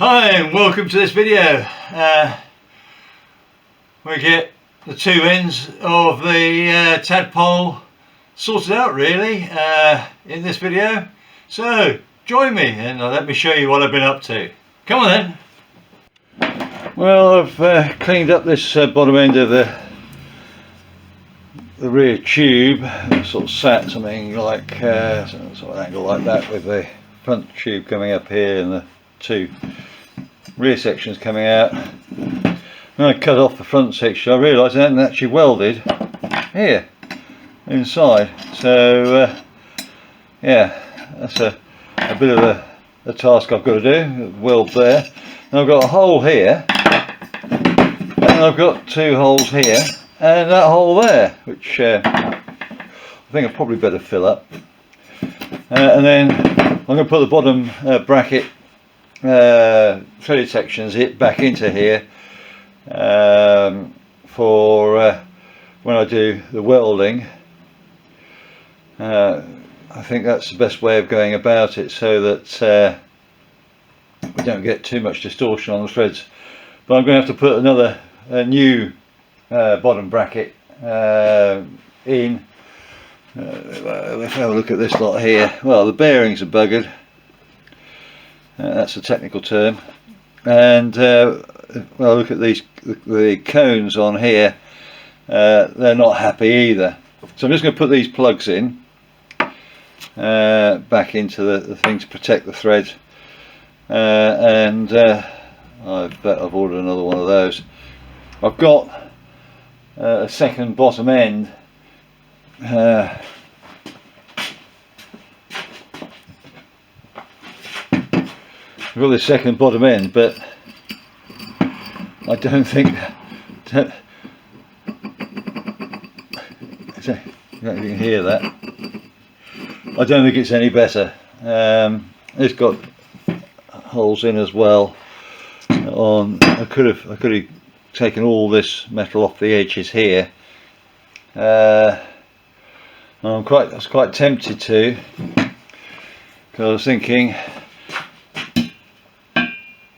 Hi and welcome to this video. We get the two ends of the tadpole sorted out really in this video. So join me and let me show you what I've been up to. Come on then. Well, I've cleaned up this bottom end of the rear tube. It sort of sat something like sort of an angle like that, with the front tube coming up here and the two rear sections coming out. When I cut off the front section, I realised I hadn't actually welded here inside. So yeah, that's a bit of a task I've got to do. Weld there, and I've got a hole here, and I've got two holes here, and that hole there, which I think I probably better fill up. And then I'm going to put the bottom bracket threaded sections back into here for when I do the welding. I think that's the best way of going about it, so that we don't get too much distortion on the threads. But I'm going to have to put another new bottom bracket in. Let's have a look at this lot here. Well, the bearings are buggered. That's a technical term. And well, look at these, the cones on here. They're not happy either. So I'm just going to put these plugs in back into the thing to protect the threads. And I bet I've ordered another one of those. I've got a second bottom end. I've got this second bottom end, but I don't think that, I don't know if you can hear that. I don't think it's any better. It's got holes in as well. I could have taken all this metal off the edges here. I was quite tempted to, because I was thinking,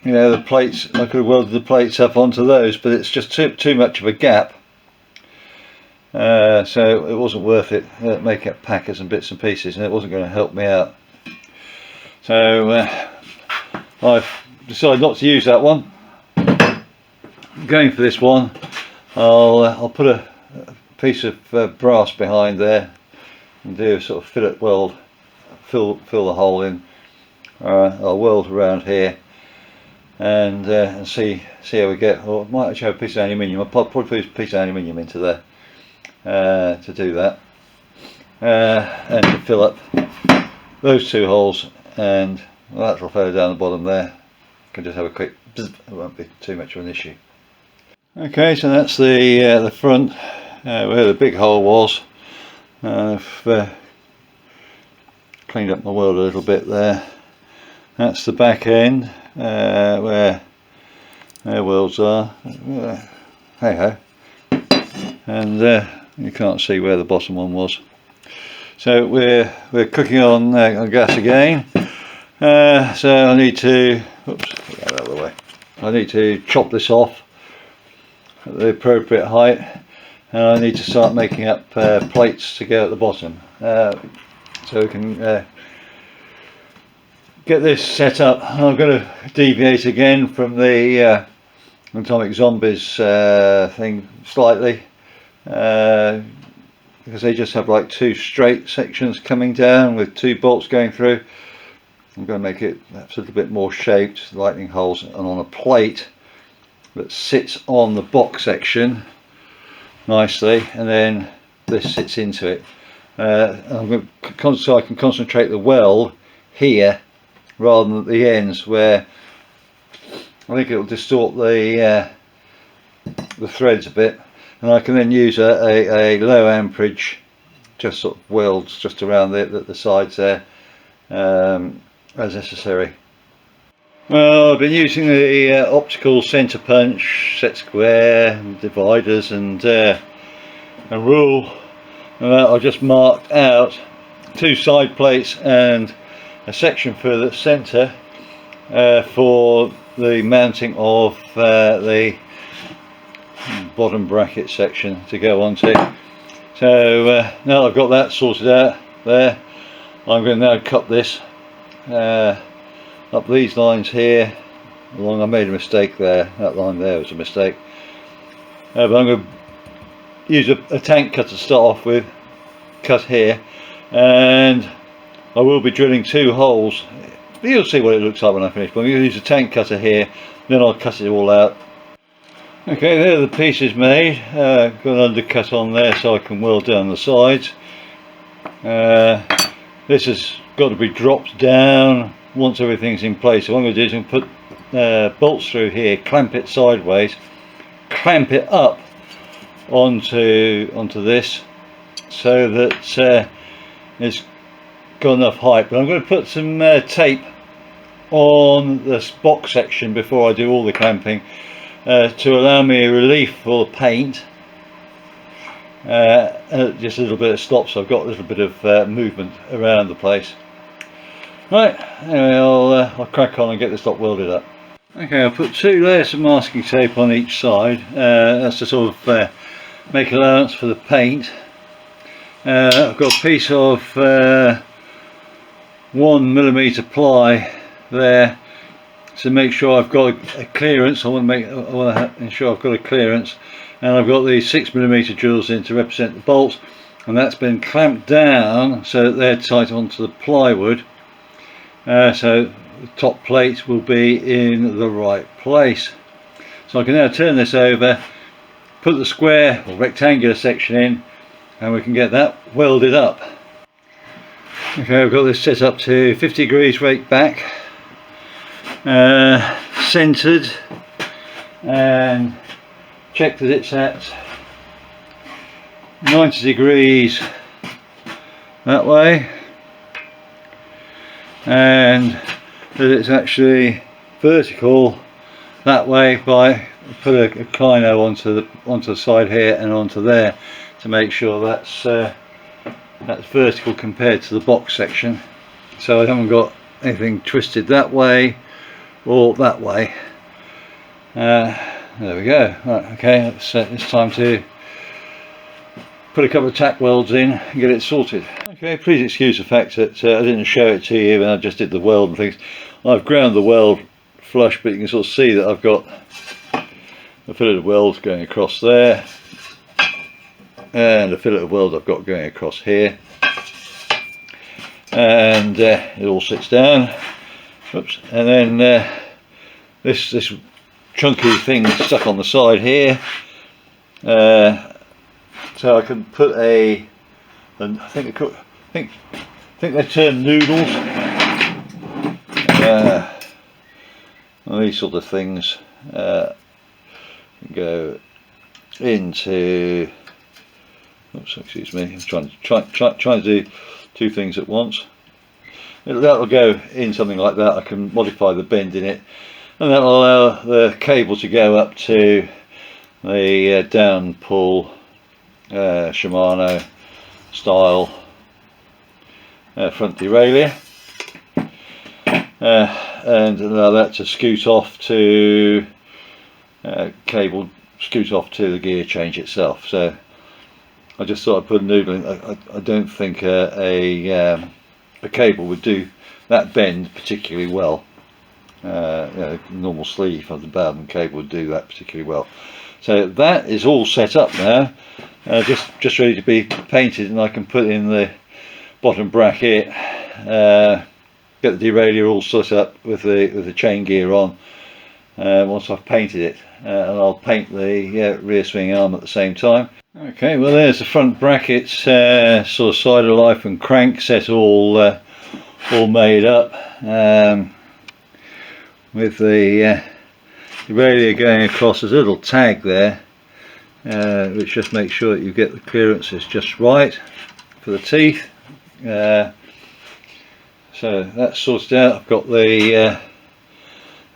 you know, the plates, I could have welded the plates up onto those, but it's just too much of a gap, so it wasn't worth it making up packets and bits and pieces, and it wasn't going to help me out. So I've decided not to use that one. Going for this one, I'll put a piece of brass behind there and do a sort of fillet weld, fill the hole in. I'll weld around here and see how we get. Or I might actually have a piece of aluminium. I'll probably put a piece of aluminium into there to do that, and to fill up those two holes, and the lateral further down the bottom there. Can just have a quick bzz, it won't be too much of an issue. Okay, so that's the front where the big hole was. I've cleaned up my weld a little bit there. That's the back end where their welds are. Hey ho. And you can't see where the bottom one was. So we're cooking on gas again. So I need to, oops, get that out of the way. I need to chop this off at the appropriate height, and I need to start making up plates to go at the bottom, so we can get this set up. I'm going to deviate again from the Atomic Zombies thing slightly, because they just have like two straight sections coming down with two bolts going through. I'm going to make it perhaps a little bit more shaped, lightning holes, and on a plate that sits on the box section nicely, and then this sits into it. I'm going to, so I can concentrate the weld here rather than at the ends, where I think it will distort the threads a bit, and I can then use a low amperage, just sort of welds just around the sides there as necessary. Well, I've been using the optical centre punch, set square, and dividers, and rule. And I've just marked out two side plates and a section for the centre for the mounting of the bottom bracket section to go onto. So now I've got that sorted out there, I'm going to now cut this up these lines here along. I made a mistake there, that line there was a mistake, but I'm going to use a tank cutter to start off with, cut here, and I will be drilling 2 holes. You'll see what it looks like when I finish, but I'm going to use a tank cutter here, then I'll cut it all out. Okay, there are the pieces made. Got an undercut on there so I can weld down the sides. This has got to be dropped down once everything's in place. So what I'm going to do is I'm going to put bolts through here, clamp it sideways, clamp it up onto this so that it's got enough height. But I'm going to put some tape on this box section before I do all the clamping, to allow me a relief for the paint, just a little bit of stop, so I've got a little bit of movement around the place. Right, anyway, I'll crack on and get this lot welded up. Okay, I'll put 2 layers of masking tape on each side. That's to sort of make allowance for the paint. I've got a piece of 1mm ply there to make sure I've got a clearance. I want to ensure I've got a clearance, and I've got these 6mm drills in to represent the bolts, and that's been clamped down so that they're tight onto the plywood, so the top plate will be in the right place. So I can now turn this over, put the square or rectangular section in, and we can get that welded up. Okay, I've got this set up to 50 degrees rake back, centered, and check that it's at 90 degrees that way, and that it's actually vertical that way. By put a clino onto the side here and onto there to make sure that's vertical compared to the box section, so I haven't got anything twisted that way or that way. There we go. Right, okay, it's time to put a couple of tack welds in and get it sorted. Okay, please excuse the fact that I didn't show it to you when I just did the weld and things. I've ground the weld flush, but you can sort of see that I've got a fillet of weld going across there, and a fillet of weld I've got going across here, and it all sits down. Oops. And then this chunky thing stuck on the side here, so I can put I think they're termed noodles, these sort of things go into. Oops, excuse me. I'm trying to do 2 things at once. That'll go in something like that. I can modify the bend in it, and that'll allow the cable to go up to the Tadpole Shimano style front derailleur, and allow that to scoot off to scoot off to the gear change itself. So I just thought I'd put a noodle in. I don't think a cable would do that bend particularly well. Normal sleeve of the Bowden cable would do that particularly well. So that is all set up now, just ready to be painted, and I can put in the bottom bracket, get the derailleur all set up with the chain gear on once I've painted it, and I'll paint the rear swing arm at the same time. Okay, well there's the front brackets, sort of side of life and crank set all made up, with the derailleur going across. There's a little tag there, which just makes sure that you get the clearances just right for the teeth. So that's sorted out. I've got the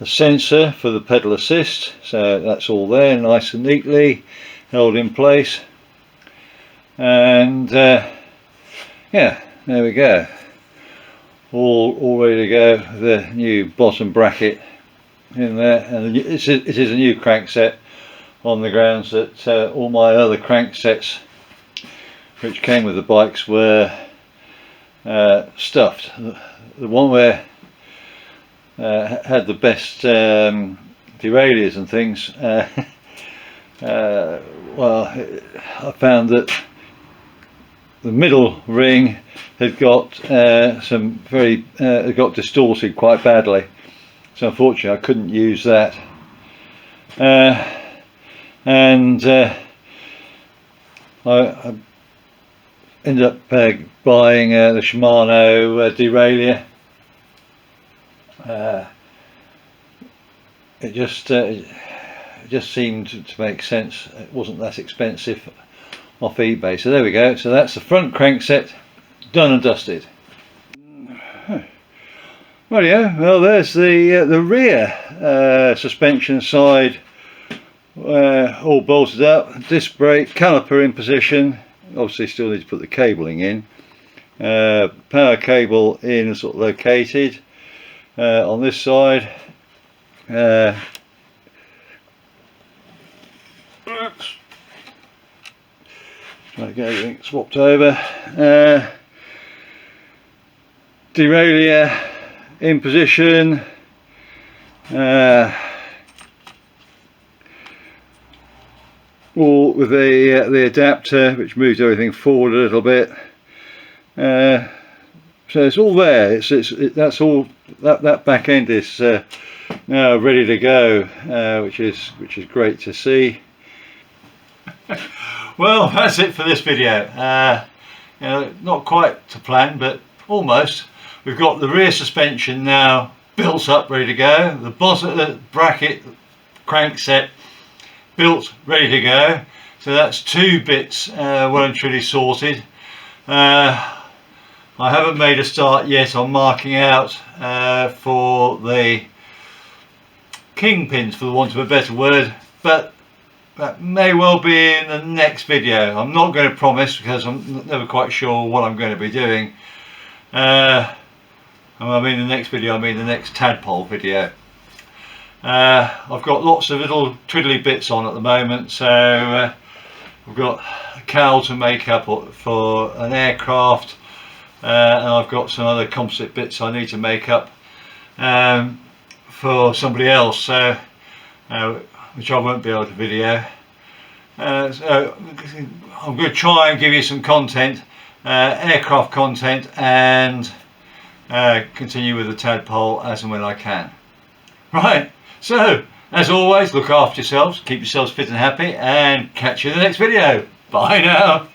sensor for the pedal assist, so that's all there, nice and neatly held in place, and yeah, there we go, all ready to go. The new bottom bracket in there, and it is a new crankset on the grounds that all my other cranksets which came with the bikes were stuffed. The one where had the best derailleurs and things, well, I found that the middle ring had got got distorted quite badly, so unfortunately I couldn't use that, and I ended up buying the Shimano derailleur. It just seemed to make sense. It wasn't that expensive off eBay. So there we go. So that's the front crankset done and dusted. Rightio, well, there's the rear suspension side all bolted up, disc brake, caliper in position. Obviously still need to put the cabling in, power cable in and sort of located on this side. Oops. Trying to get everything swapped over. Derailleur in position. All with the adapter, which moves everything forward a little bit. So it's all there. That's all. That back end is now ready to go, which is great to see. Well, that's it for this video. You know, not quite to plan, but almost. We've got the rear suspension now built up, ready to go. The bottom bracket crankset built, ready to go. So that's two bits well and truly sorted. I haven't made a start yet on marking out for the kingpins, for the want of a better word, but that may well be in the next video. I'm not going to promise because I'm never quite sure what I'm going to be doing. I mean the next video, I mean the next tadpole video. I've got lots of little twiddly bits on at the moment, so I've got a cowl to make up for an aircraft, and I've got some other composite bits I need to make up for somebody else, so which I won't be able to video. So I'm going to try and give you some content, aircraft content, and continue with the tadpole as and when I can. Right, so as always, look after yourselves, keep yourselves fit and happy, and catch you in the next video. Bye now.